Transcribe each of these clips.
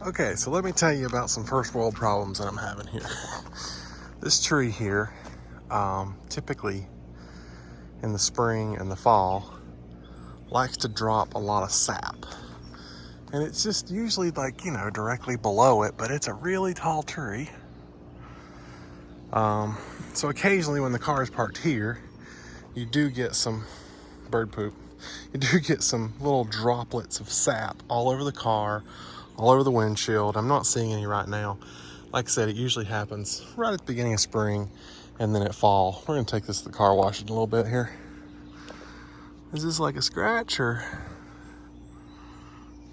Okay, so let me tell you about some first world problems that I'm having here. This tree here, typically in the spring and the fall, likes to drop a lot of sap. And it's just usually like, directly below it, but it's a really tall tree. So occasionally when the car is parked here, you do get some bird poop. You do get some little droplets of sap all over the car, all over the windshield. I'm not seeing any right now. Like I said, it usually happens right at the beginning of spring and then at fall. We're gonna take this to the car wash in a little bit here. Is this like a scratch or?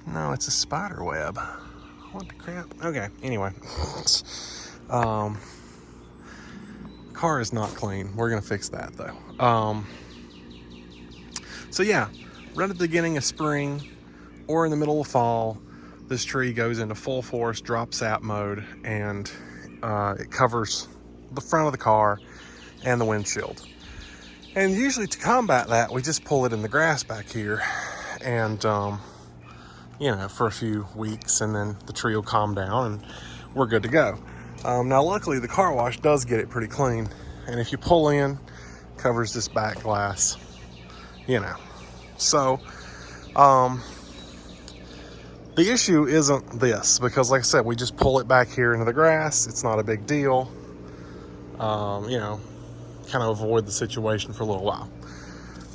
No, it's a spider web. What the crap? Okay, anyway. Car is not clean. We're gonna fix that though. So yeah, right at the beginning of spring or in the middle of fall, this tree goes into full force drop sap mode, and it covers the front of the car and the windshield. And usually to combat that, we just pull it in the grass back here and, for a few weeks, and then the tree will calm down and we're good to go. Now, luckily, the car wash does get it pretty clean. And if you pull in, covers this back glass, So, the issue isn't this, because like I said, we just pull it back here into the grass. It's not a big deal. Kind of avoid the situation for a little while.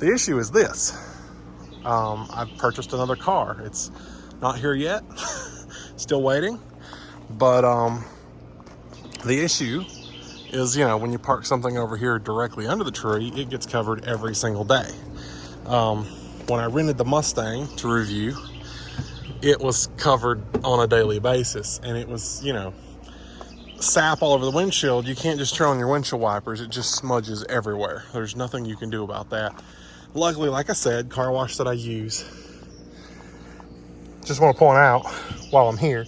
The issue is this. I've purchased another car. It's not here yet. Still waiting. But the issue is, when you park something over here directly under the tree, it gets covered every single day. When I rented the Mustang to review, it was covered on a daily basis, and it was, sap all over the windshield. You can't just turn on your windshield wipers. It just smudges everywhere. There's nothing you can do about that. Luckily, like I said, car wash that I use. Just want to point out while I'm here,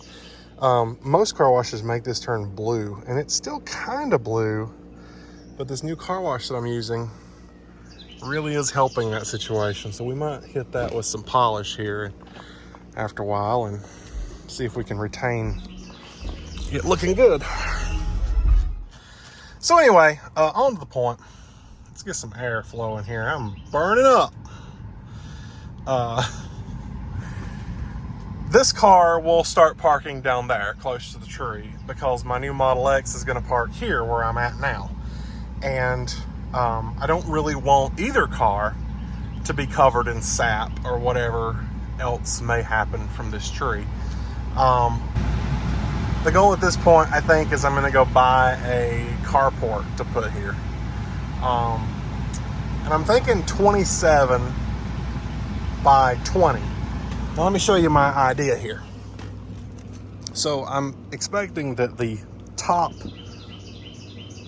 most car washes make this turn blue, and it's still kind of blue, but this new car wash that I'm using really is helping that situation. So we might hit that with some polish here after a while and see if we can retain it looking good. So anyway, on to the point. Let's get some air flowing here. I'm burning up. This car will start parking down there close to the tree because my new Model X is going to park here where I'm at now. And I don't really want either car to be covered in sap or whatever else may happen from this tree. The goal at this point, I think, is I'm going to go buy a carport to put here. And I'm thinking 27 by 20. Now let me show you my idea here. So I'm expecting that the top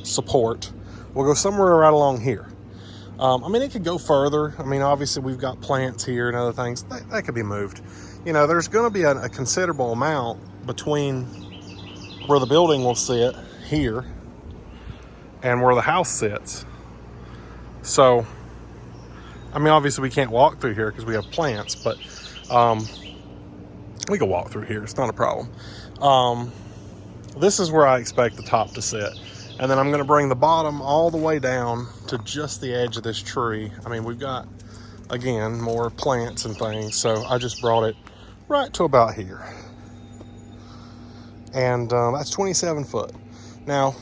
support will go somewhere right along here. It could go further. Obviously we've got plants here and other things. That could be moved. There's going to be a considerable amount between where the building will sit here and where the house sits. So, obviously we can't walk through here because we have plants, but we can walk through here. It's not a problem. This is where I expect the top to sit. And then I'm going to bring the bottom all the way down to just the edge of this tree. We've got, again, more plants and things, so I just brought it right to about here. And that's 27 foot. Now,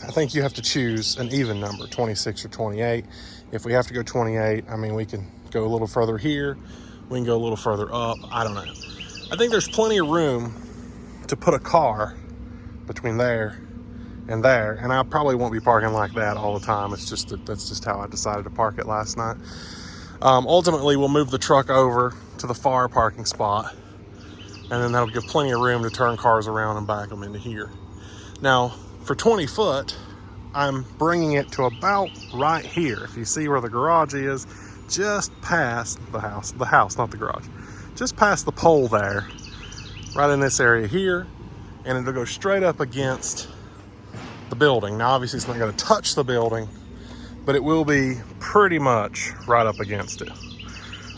I think you have to choose an even number, 26 or 28. If we have to go 28, we can go a little further here. We can go a little further up. I don't know. I think there's plenty of room to put a car between there and there. And I probably won't be parking like that all the time. It's just that's just how I decided to park it last night. Ultimately, we'll move the truck over to the far parking spot, and then that'll give plenty of room to turn cars around and back them into here. Now, for 20 foot, I'm bringing it to about right here. If you see where the garage is, just past the house, not the garage, just past the pole there, right in this area here, and it'll go straight up against the building. Now, obviously, it's not going to touch the building, but it will be pretty much right up against it.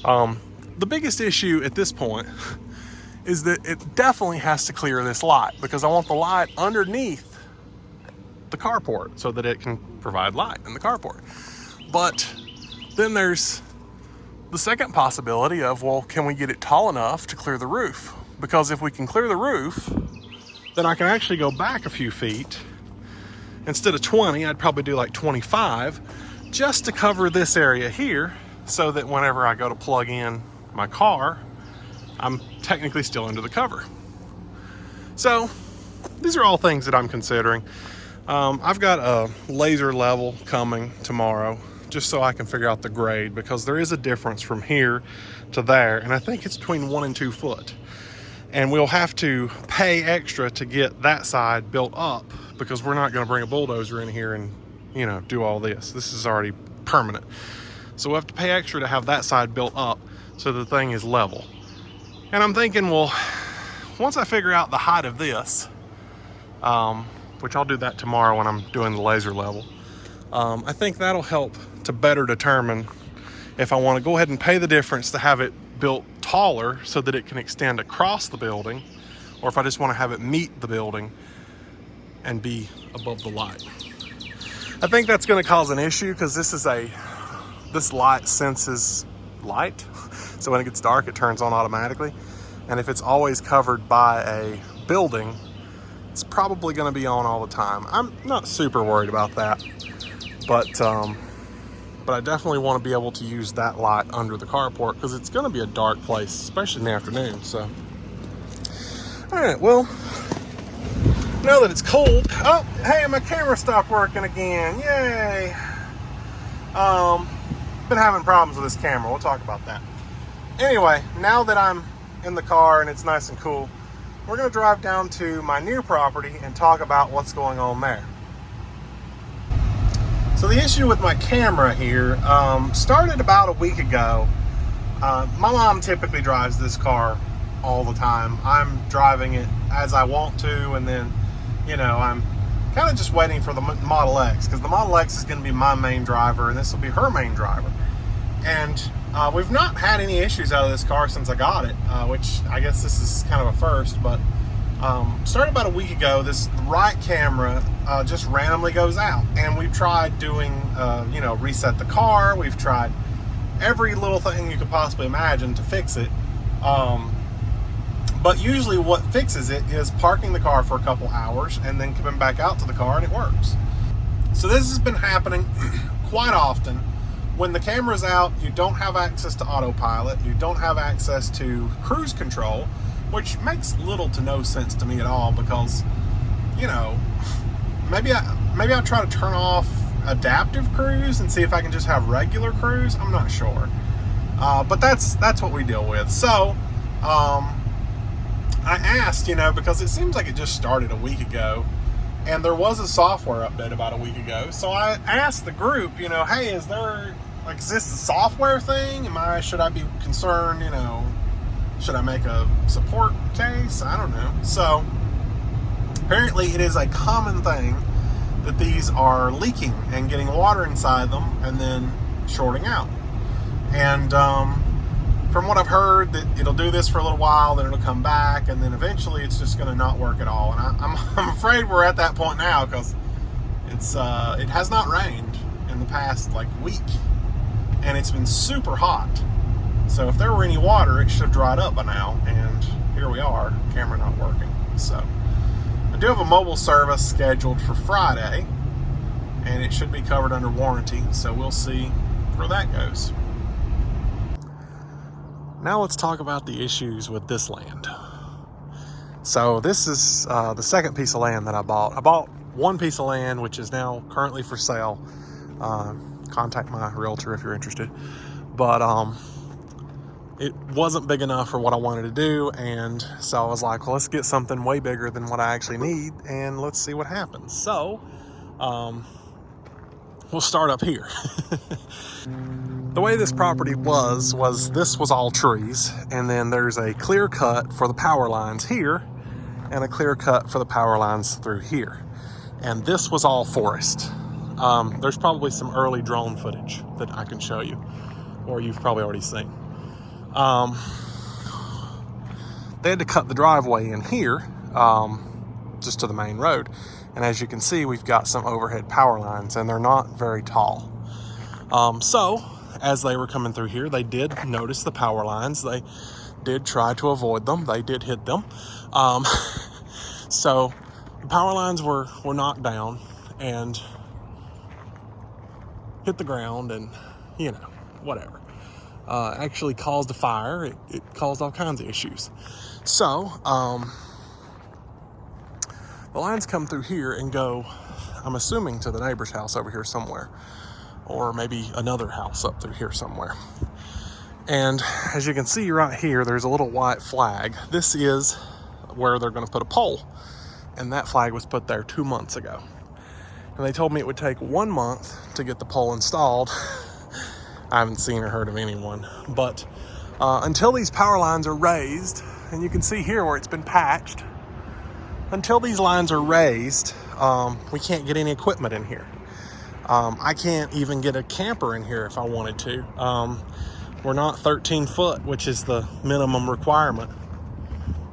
The biggest issue at this point is that it definitely has to clear this light, because I want the light underneath the carport so that it can provide light in the carport. But then there's the second possibility of, well, can we get it tall enough to clear the roof? Because if we can clear the roof, then I can actually go back a few feet. Instead of 20, I'd probably do like 25, just to cover this area here, so that whenever I go to plug in my car, I'm technically still under the cover. So these are all things that I'm considering. I've got a laser level coming tomorrow, just so I can figure out the grade, because there is a difference from here to there, and I think it's between 1 and 2 foot. And we'll have to pay extra to get that side built up, because we're not going to bring a bulldozer in here and, you know, do all this. This is already permanent. So we'll have to pay extra to have that side built up so the thing is level. And I'm thinking, well, once I figure out the height of this, which I'll do that tomorrow when I'm doing the laser level, I think that'll help to better determine if I want to go ahead and pay the difference to have it built taller so that it can extend across the building, or if I just want to have it meet the building and be above the light. I think that's going to cause an issue, because this light senses light, so when it gets dark it turns on automatically, and if it's always covered by a building, it's probably going to be on all the time. I'm not super worried about that, but I definitely want to be able to use that light under the carport, because it's going to be a dark place, especially in the afternoon. So, all right, well, now that it's cold, oh, hey, my camera stopped working again. Yay. Been having problems with this camera. We'll talk about that. Anyway, now that I'm in the car and it's nice and cool, we're going to drive down to my new property and talk about what's going on there. So the issue with my camera here started about a week ago. My mom typically drives this car all the time. I'm driving it as I want to, and then, you know, I'm kind of just waiting for the Model X, because the Model X is going to be my main driver and this will be her main driver. And we've not had any issues out of this car since I got it, which I guess this is kind of a first, but started about a week ago. This right camera just randomly goes out, and we've tried doing, you know, reset the car. We've tried every little thing you could possibly imagine to fix it. But usually what fixes it is parking the car for a couple hours and then coming back out to the car, and it works. So this has been happening quite often. When the camera's out, you don't have access to autopilot. You don't have access to cruise control, which makes little to no sense to me at all, because, you know, maybe I'll try to turn off adaptive cruise and see if I can just have regular cruise. I'm not sure. But that's what we deal with. So, I asked, you know, because it seems like it just started a week ago, and there was a software update about a week ago. So I asked the group, you know, hey, is this a software thing? Should I be concerned, you know, should I make a support case? I don't know. So apparently it is a common thing that these are leaking and getting water inside them and then shorting out. And from what I've heard, that it'll do this for a little while, then it'll come back, and then eventually it's just going to not work at all. And I'm afraid we're at that point now, because it has not rained in the past like week, and it's been super hot. So if there were any water, it should have dried up by now, and here we are, camera not working. So I do have a mobile service scheduled for Friday, and it should be covered under warranty, so we'll see where that goes. Now let's talk about the issues with this land. So this is the second piece of land that I bought. I bought one piece of land, which is now currently for sale. Contact my realtor if you're interested. But it wasn't big enough for what I wanted to do, and so I was like, well, let's get something way bigger than what I actually need, and let's see what happens. So we'll start up here. The way this property was this was all trees, and then there's a clear cut for the power lines here and a clear cut for the power lines through here. And this was all forest. There's probably some early drone footage that I can show you, or you've probably already seen. they had to cut the driveway in here, just to the main road. And as you can see, we've got some overhead power lines, and they're not very tall. So as they were coming through here, they did notice the power lines. They did try to avoid them. They did hit them. So the power lines were knocked down and hit the ground, and whatever. Actually caused a fire. It caused all kinds of issues. So the lines come through here and go, I'm assuming, to the neighbor's house over here somewhere, or maybe another house up through here somewhere. And as you can see right here, there's a little white flag. This is where they're going to put a pole, and that flag was put there 2 months ago. And they told me it would take 1 month to get the pole installed. I haven't seen or heard of anyone, but until these power lines are raised, and you can see here where it's been patched, until these lines are raised, we can't get any equipment in here. I can't even get a camper in here if I wanted to. We're not 13 foot, which is the minimum requirement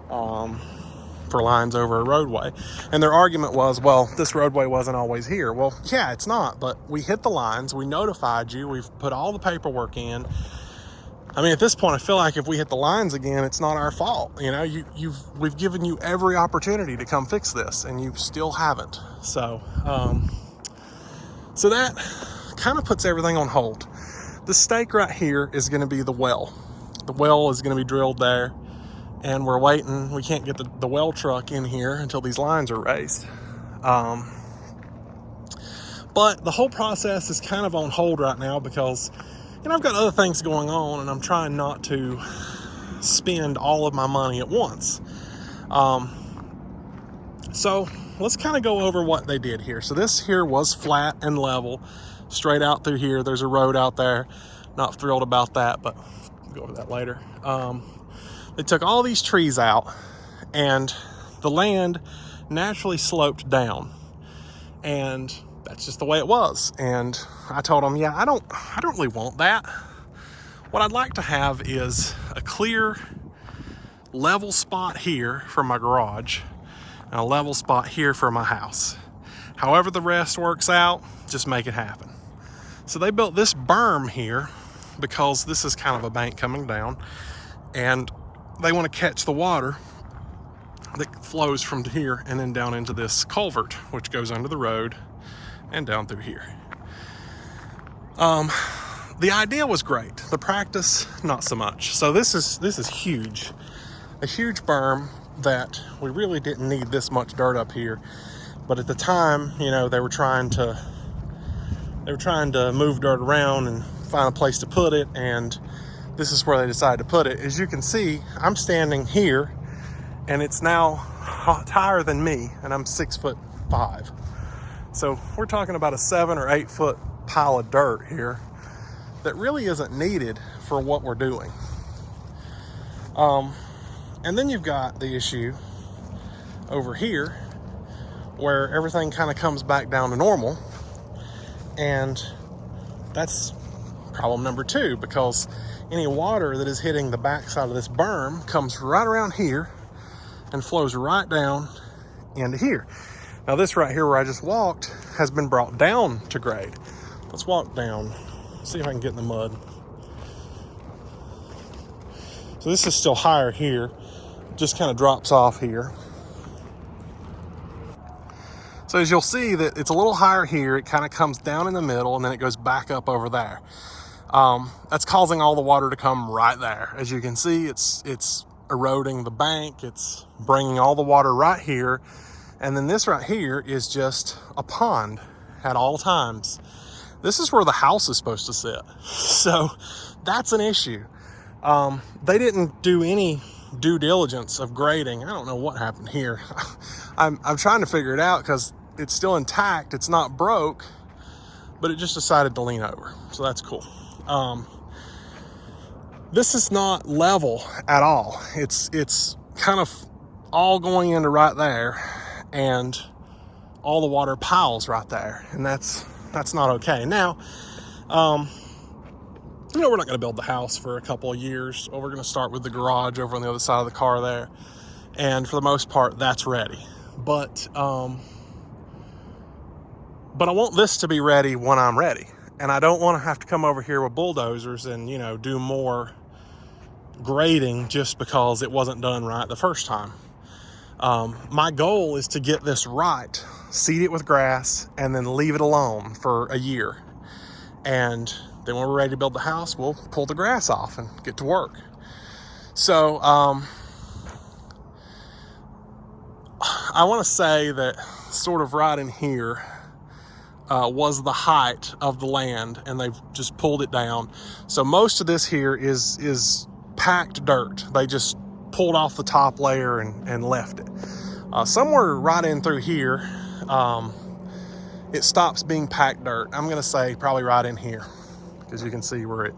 for lines over a roadway. And their argument was, well, this roadway wasn't always here. Well, yeah, it's not, but we hit the lines, we notified you, we've put all the paperwork in. I mean, at this point, I feel like if we hit the lines again, it's not our fault. We've given you every opportunity to come fix this, and you still haven't. So that kind of puts everything on hold. The stake right here is going to be the well. The well is going to be drilled there, and we're waiting. We can't get the well truck in here until these lines are raised. But the whole process is kind of on hold right now because I've got other things going on, and I'm trying not to spend all of my money at once. So let's kind of go over what they did here. So this here was flat and level, straight out through here. There's a road out there. Not thrilled about that, but we'll go over that later. They took all these trees out, and the land naturally sloped down. And that's just the way it was. And I told them, yeah, I don't really want that. What I'd like to have is a clear, level spot here for my garage and a level spot here for my house. However the rest works out, just make it happen. So they built this berm here because this is kind of a bank coming down, and they want to catch the water that flows from here and then down into this culvert, which goes under the road and down through here. The idea was great. The practice, not so much. So this is huge. A huge berm that we really didn't need this much dirt up here. But at the time, they were trying to move dirt around and find a place to put it, and this is where they decided to put it. As you can see, I'm standing here, and it's now higher than me, and I'm 6'5". So we're talking about a 7 or 8 foot pile of dirt here that really isn't needed for what we're doing. And then you've got the issue over here where everything kind of comes back down to normal, and that's problem number 2, because any water that is hitting the backside of this berm comes right around here and flows right down into here. Now this right here where I just walked has been brought down to grade. Let's walk down, see if I can get in the mud. So this is still higher here, just kind of drops off here. So as you'll see that it's a little higher here, it kind of comes down in the middle and then it goes back up over there. That's causing all the water to come right there. As you can see, it's eroding the bank, it's bringing all the water right here. And then this right here is just a pond at all times. This is where the house is supposed to sit. So that's an issue. They didn't do any due diligence of grading. I don't know what happened here. I'm trying to figure it out because it's still intact. It's not broke, but it just decided to lean over. So that's cool. This is not level at all. It's kind of all going into right there, and all the water piles right there, and that's not okay. Now, we're not going to build the house for a couple of years. Well, we're going to start with the garage over on the other side of the car there. And for the most part, that's ready. But I want this to be ready when I'm ready. And I don't want to have to come over here with bulldozers and, do more grading just because it wasn't done right the first time. My goal is to get this right, seed it with grass, and then leave it alone for a year. And then when we're ready to build the house, we'll pull the grass off and get to work. So I want to say that sort of right in here was the height of the land, and they've just pulled it down. So most of this here is packed dirt. They just pulled off the top layer and left it. Somewhere right in through here, it stops being packed dirt. I'm going to say probably right in here, because you can see where it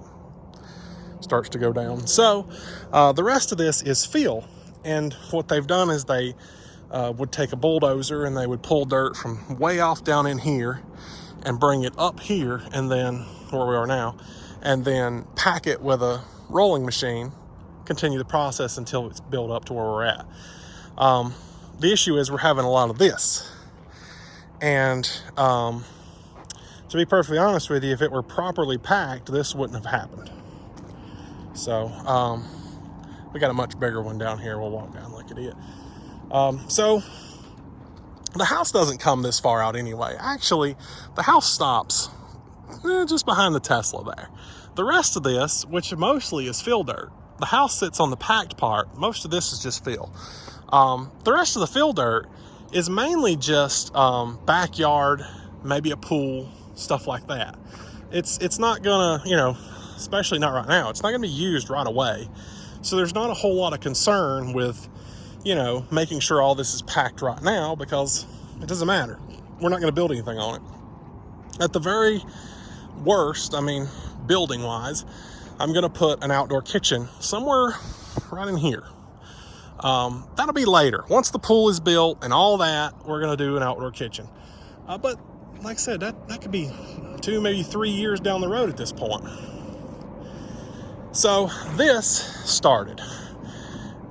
starts to go down. So the rest of this is fill. And what they've done is they would take a bulldozer and they would pull dirt from way off down in here and bring it up here, and then where we are now, and then pack it with a rolling machine, continue the process until it's built up to where we're at. The issue is we're having a lot of this. And to be perfectly honest with you, if it were properly packed, this wouldn't have happened. So we got a much bigger one down here. We'll walk down like it. So the house doesn't come this far out anyway. Actually, the house stops just behind the Tesla there. The rest of this, which mostly is fill dirt, the house sits on the packed part. Most of this is just fill. The rest of the fill dirt is mainly just backyard, maybe a pool, stuff like that. It's not gonna, especially not right now, it's not gonna be used right away. So there's not a whole lot of concern with, making sure all this is packed right now, because it doesn't matter. We're not gonna build anything on it. At the very worst, building wise, I'm gonna put an outdoor kitchen somewhere right in here. That'll be later. Once the pool is built and all that, we're going to do an outdoor kitchen. But like I said, that could be 2, maybe 3 years down the road at this point. So this started,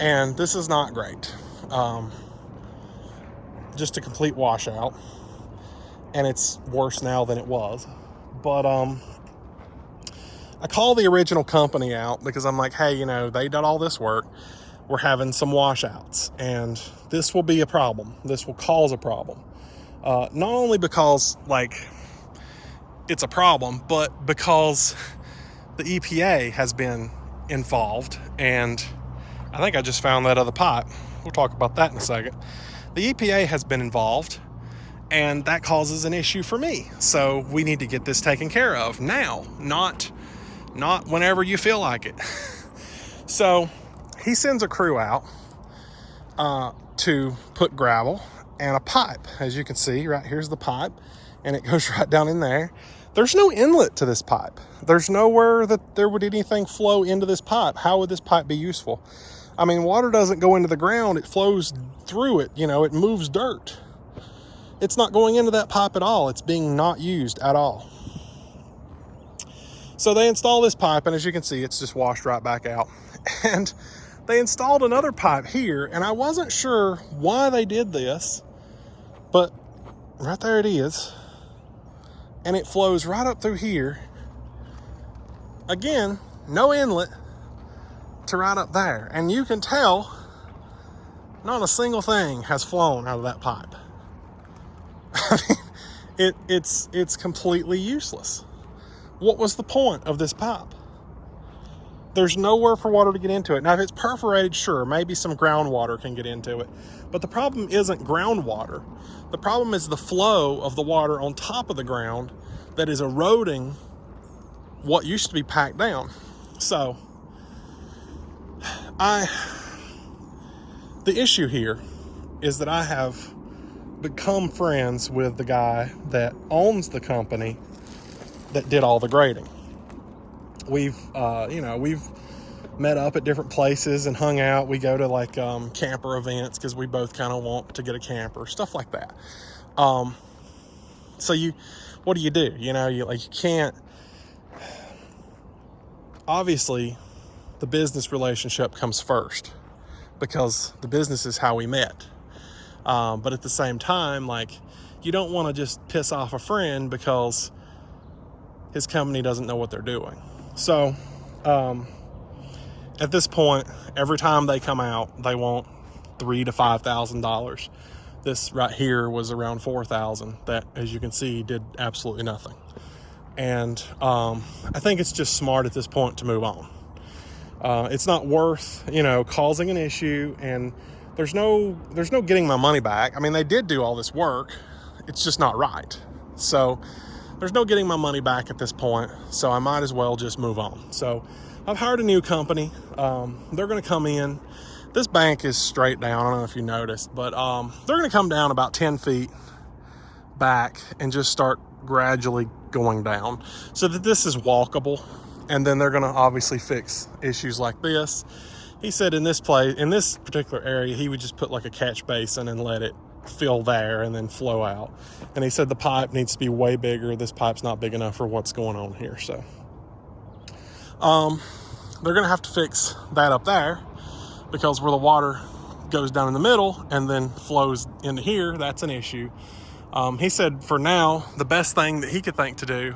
and this is not great. Just a complete washout, and it's worse now than it was. But I call the original company out because I'm like, hey, they did all this work. We're having some washouts, and this will be a problem. This will cause a problem. Not only because, it's a problem, but because the EPA has been involved, and I think I just found that other pipe. We'll talk about that in a second. The EPA has been involved, and that causes an issue for me. So we need to get this taken care of now, not whenever you feel like it. So he sends a crew out to put gravel and a pipe. As you can see, right here's the pipe, and it goes right down in there. There's no inlet to this pipe. There's nowhere that there would anything flow into this pipe. How would this pipe be useful? Water doesn't go into the ground. It flows through it. It moves dirt. It's not going into that pipe at all. It's being not used at all. So they install this pipe, and as you can see, it's just washed right back out. And they installed another pipe here, and I wasn't sure why they did this, but right there it is. And it flows right up through here. Again, no inlet to right up there. And you can tell not a single thing has flown out of that pipe. It's completely useless. What was the point of this pipe? There's nowhere for water to get into it. Now, if it's perforated, sure, maybe some groundwater can get into it. But the problem isn't groundwater. The problem is the flow of the water on top of the ground that is eroding what used to be packed down. So, the issue here is that I have become friends with the guy that owns the company that did all the grading. We've met up at different places and hung out. We go to camper events because we both kind of want to get a camper, stuff like that. So what do? You can't, obviously the business relationship comes first because the business is how we met. But at the same time, like, you don't want to just piss off a friend because his company doesn't know what they're doing. So at this point, every time they come out, they want $3,000 to $5,000. This right here was around $4,000. That, as you can see, did absolutely nothing. And I think it's just smart at this point to move on. It's not worth, causing an issue, and there's no getting my money back. I mean, they did do all this work. It's just not right. So there's no getting my money back at this point. So I might as well just move on. So I've hired a new company. They're going to come in. This bank is straight down. I don't know if you noticed, but they're going to come down about 10 feet back and just start gradually going down so that this is walkable. And then they're going to obviously fix issues like this. He said in this particular area, he would just put like a catch basin and let it fill there and then flow out. And he said the pipe needs to be way bigger. This pipe's not big enough for what's going on here. So they're going to have to fix that up there, because where the water goes down in the middle and then flows into here, that's an issue. He said for now, the best thing that he could think to do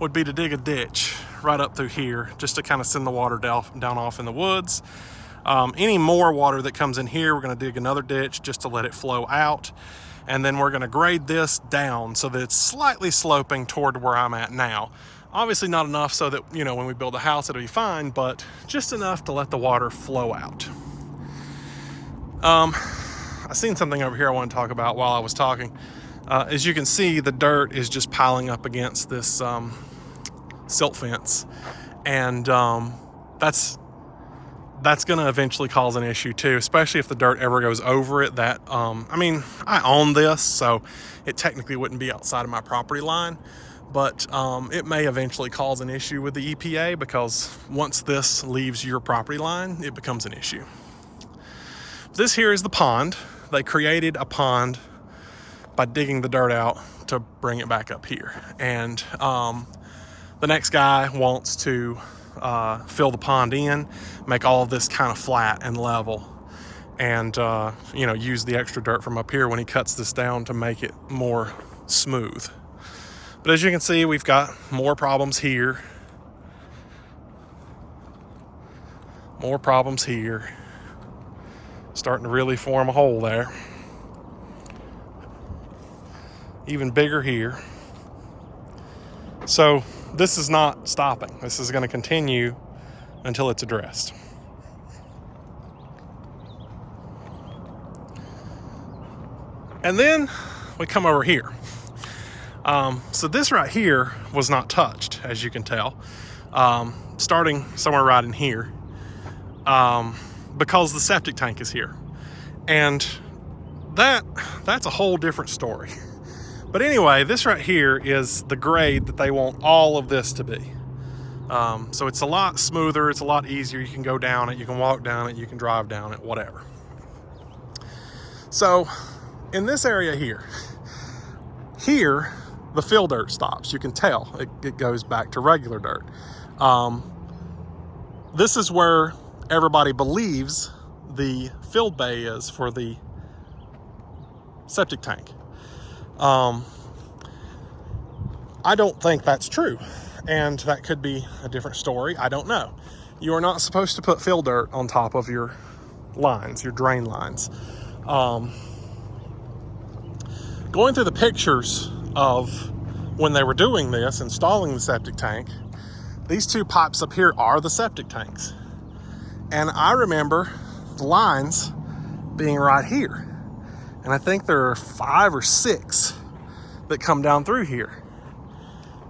would be to dig a ditch right up through here, just to kind of send the water down off in the woods. Any more water that comes in here, we're going to dig another ditch just to let it flow out. And then we're going to grade this down so that it's slightly sloping toward where I'm at now. Obviously not enough so that, when we build a house, it'll be fine, but just enough to let the water flow out. I seen something over here I want to talk about while I was talking. As you can see, the dirt is just piling up against this silt fence, and that's going to eventually cause an issue too, especially if the dirt ever goes over it. That I own this, so it technically wouldn't be outside of my property line, but it may eventually cause an issue with the EPA, because once this leaves your property line, it becomes an issue. This here is the pond. They created a pond by digging the dirt out to bring it back up here. And the next guy wants to fill the pond in, make all of this kind of flat and level, and use the extra dirt from up here when he cuts this down to make it more smooth. But as you can see, we've got more problems here. More problems here. Starting to really form a hole there. Even bigger here. So this is not stopping. This is going to continue until it's addressed. And then we come over here. So this right here was not touched, as you can tell, starting somewhere right in here, because the septic tank is here. And that's a whole different story. But anyway, this right here is the grade that they want all of this to be. So it's a lot smoother, it's a lot easier. You can go down it, you can walk down it, you can drive down it, whatever. So in this area here, the fill dirt stops. You can tell it goes back to regular dirt. This is where everybody believes the fill bay is for the septic tank. I don't think that's true, and that could be a different story. I don't know. You are not supposed to put fill dirt on top of your lines, your drain lines. Going through the pictures of when they were doing this, installing the septic tank, these two pipes up here are the septic tanks. And I remember the lines being right here. And I think there are 5 or 6 that come down through here,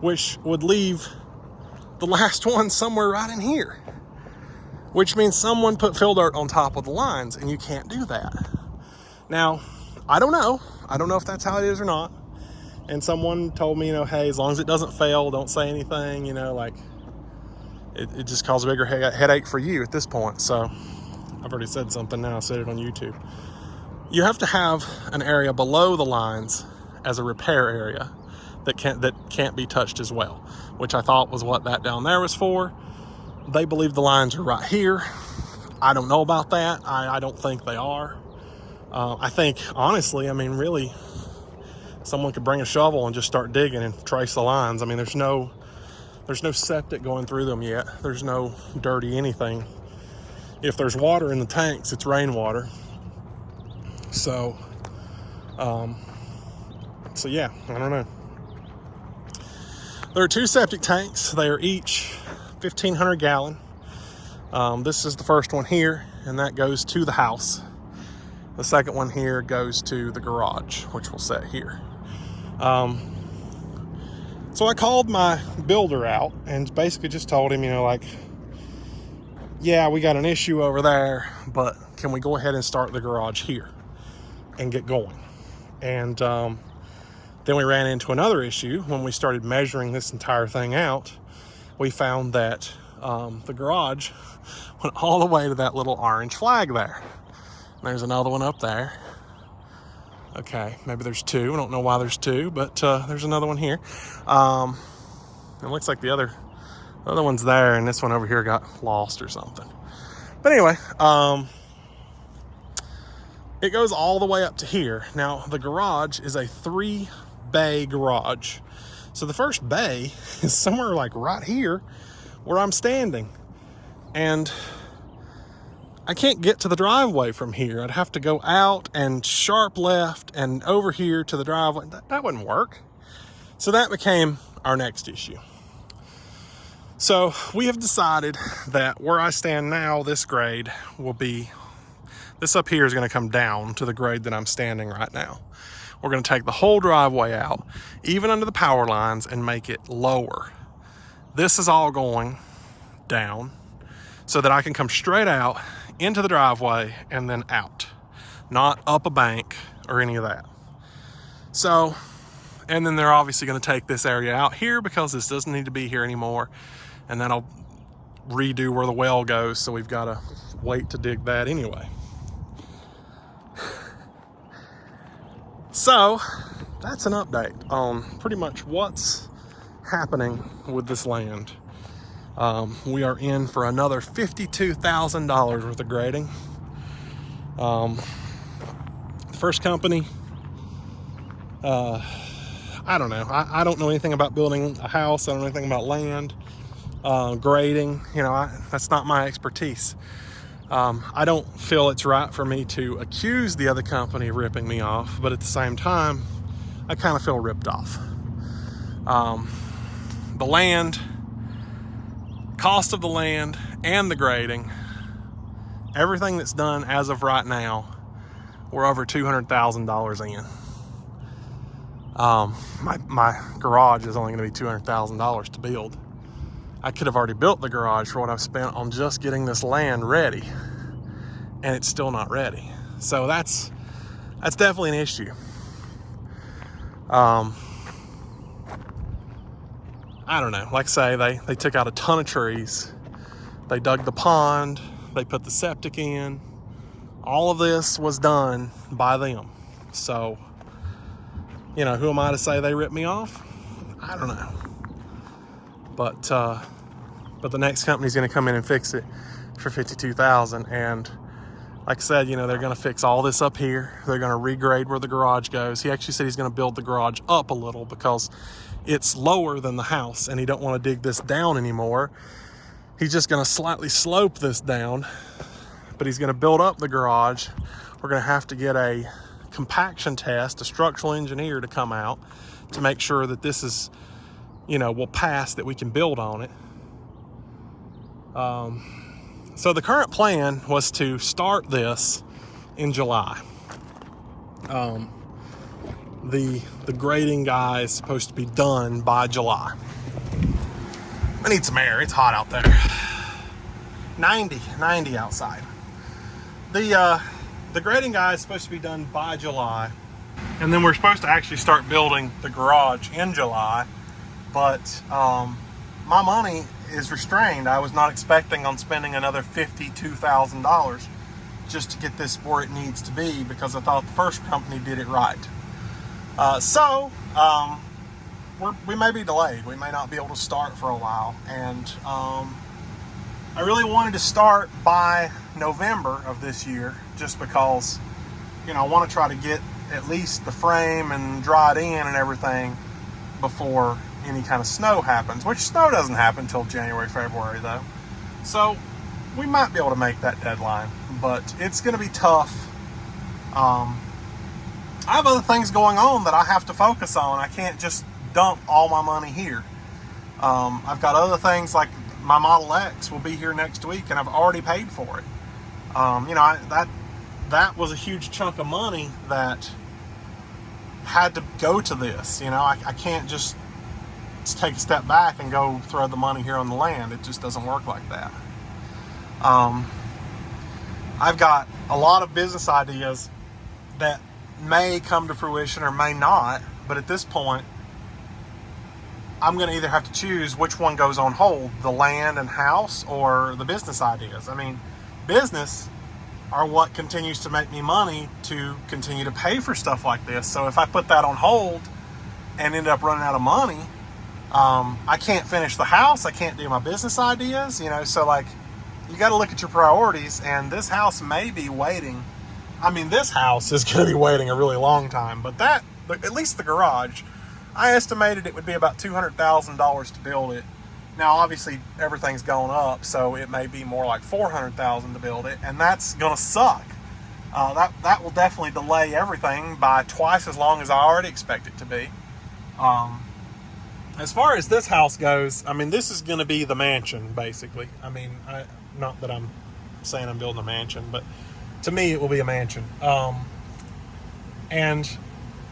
which would leave the last one somewhere right in here, which means someone put fill dirt on top of the lines, and you can't do that. Now, I don't know if that's how it is or not. And someone told me, hey, as long as it doesn't fail, don't say anything, it just causes a bigger headache for you at this point. So I've already said something now. I said it on YouTube. You have to have an area below the lines as a repair area that can't be touched as well, which I thought was what that down there was for. They believe the lines are right here. I don't know about that. I don't think they are. I think, honestly, I mean, really, someone could bring a shovel and just start digging and trace the lines. I mean, there's no septic going through them yet. There's no dirty anything. If there's water in the tanks, it's rainwater. So yeah, I don't know. There are 2 septic tanks. They are each 1,500 gallon. This is the first one here, and that goes to the house. The second one here goes to the garage, which we'll set here. So I called my builder out and basically just told him, like, yeah, we got an issue over there, but can we go ahead and start the garage here and get going? And then we ran into another issue when we started measuring this entire thing out. We found that the garage went all the way to that little orange flag there. There's another one up there. Okay, maybe there's 2. I don't know why there's 2, but there's another one here. It looks like the other one's there, and this one over here got lost or something. But anyway, it goes all the way up to here. Now, the garage is a 3-bay garage. So the first bay is somewhere like right here where I'm standing. And I can't get to the driveway from here. I'd have to go out and sharp left and over here to the driveway. That wouldn't work. So that became our next issue. So we have decided that where I stand now, this grade will be, this up here is going to come down to the grade that I'm standing right now. We're going to take the whole driveway out, even under the power lines, and make it lower. This is all going down so that I can come straight out into the driveway and then out, not up a bank or any of that. So, and then they're obviously going to take this area out here because this doesn't need to be here anymore. And then I'll redo where the well goes, so we've got to wait to dig that anyway. So that's an update on pretty much what's happening with this land. We are in for another $52,000 worth of grading. The first company, I don't know. I don't know anything about building a house. I don't know anything about land, grading. That's not my expertise. I don't feel it's right for me to accuse the other company of ripping me off, but at the same time, I kind of feel ripped off. The land, cost of the land and the grading, everything that's done as of right now, we're over $200,000 in. My garage is only going to be $200,000 to build. I could have already built the garage for what I've spent on just getting this land ready, and it's still not ready. So that's definitely an issue. I don't know. Like I say, they took out a ton of trees. They dug the pond. They put the septic in. All of this was done by them. So, who am I to say they ripped me off? I don't know. But the next company's going to come in and fix it for $52,000. And like I said, they're going to fix all this up here. They're going to regrade where the garage goes. He actually said he's going to build the garage up a little because it's lower than the house, and he don't want to dig this down anymore. He's just going to slightly slope this down, but he's going to build up the garage. We're going to have to get a compaction test, a structural engineer to come out to make sure that this is, will pass, that we can build on it. So the current plan was to start this in July. The grading guy is supposed to be done by July. I need some air. It's hot out there. 90 outside. The grading guy is supposed to be done by July, and then we're supposed to actually start building the garage in July. But my money is restrained. I was not expecting on spending another $52,000 just to get this where it needs to be, because I thought the first company did it right. So we may be delayed. We may not be able to start for a while, and I really wanted to start by November of this year, just because, I want to try to get at least the frame and dry it in and everything before any kind of snow happens, which snow doesn't happen until January, February though. So we might be able to make that deadline, but it's going to be tough. I have other things going on that I have to focus on. I can't just dump all my money here. I've got other things like my Model X will be here next week, and I've already paid for it. That was a huge chunk of money that had to go to this. I can't just take a step back and go throw the money here on the land. It just doesn't work like that. I've got a lot of business ideas that may come to fruition or may not, but at this point, I'm going to either have to choose which one goes on hold, the land and house or the business ideas. I mean, business are what continues to make me money to continue to pay for stuff like this. So if I put that on hold and end up running out of money, I can't finish the house. I can't do my business ideas, so like, you got to look at your priorities, and this house may be waiting. I mean, this house is going to be waiting a really long time, but at least the garage, I estimated it would be about $200,000 to build it. Now, obviously, everything's gone up, so it may be more like $400,000 to build it, and that's going to suck. That will definitely delay everything by twice as long as I already expect it to be. As far as this house goes, I mean, this is going to be the mansion, basically. I mean, not that I'm saying I'm building a mansion, but to me, it will be a mansion. And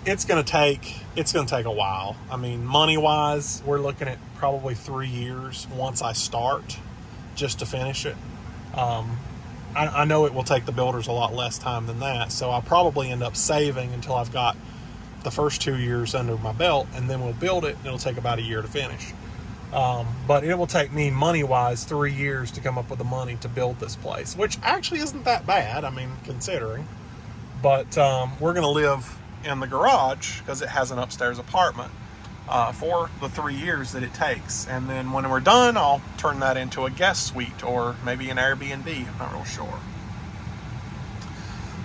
it's going to take a while. I mean, money-wise, we're looking at probably 3 years once I start just to finish it. I know it will take the builders a lot less time than that, so I'll probably end up saving until I've got the first 2 years under my belt, and then we'll build it, and it'll take about a year to finish. But it will take me, money-wise, 3 years to come up with the money to build this place, which actually isn't that bad, I mean, considering. But we're going to live in the garage because it has an upstairs apartment for the 3 years that it takes. And then when we're done, I'll turn that into a guest suite or maybe an Airbnb. I'm not real sure.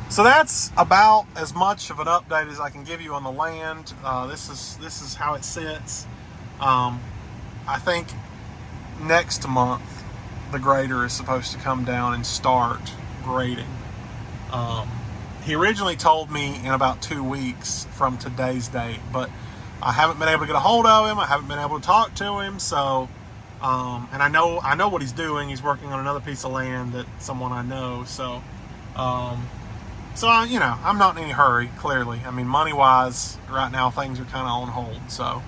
So that's about as much of an update as I can give you on the land. This is how it sits. I think next month the grader is supposed to come down and start grading. He originally told me in about 2 weeks from today's date, but I haven't been able to get a hold of him. I haven't been able to talk to him. So, and I know what he's doing. He's working on another piece of land that someone I know. So, I'm not in any hurry. Clearly, I mean, money-wise, right now things are kind of on hold. So,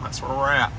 that's where we're at.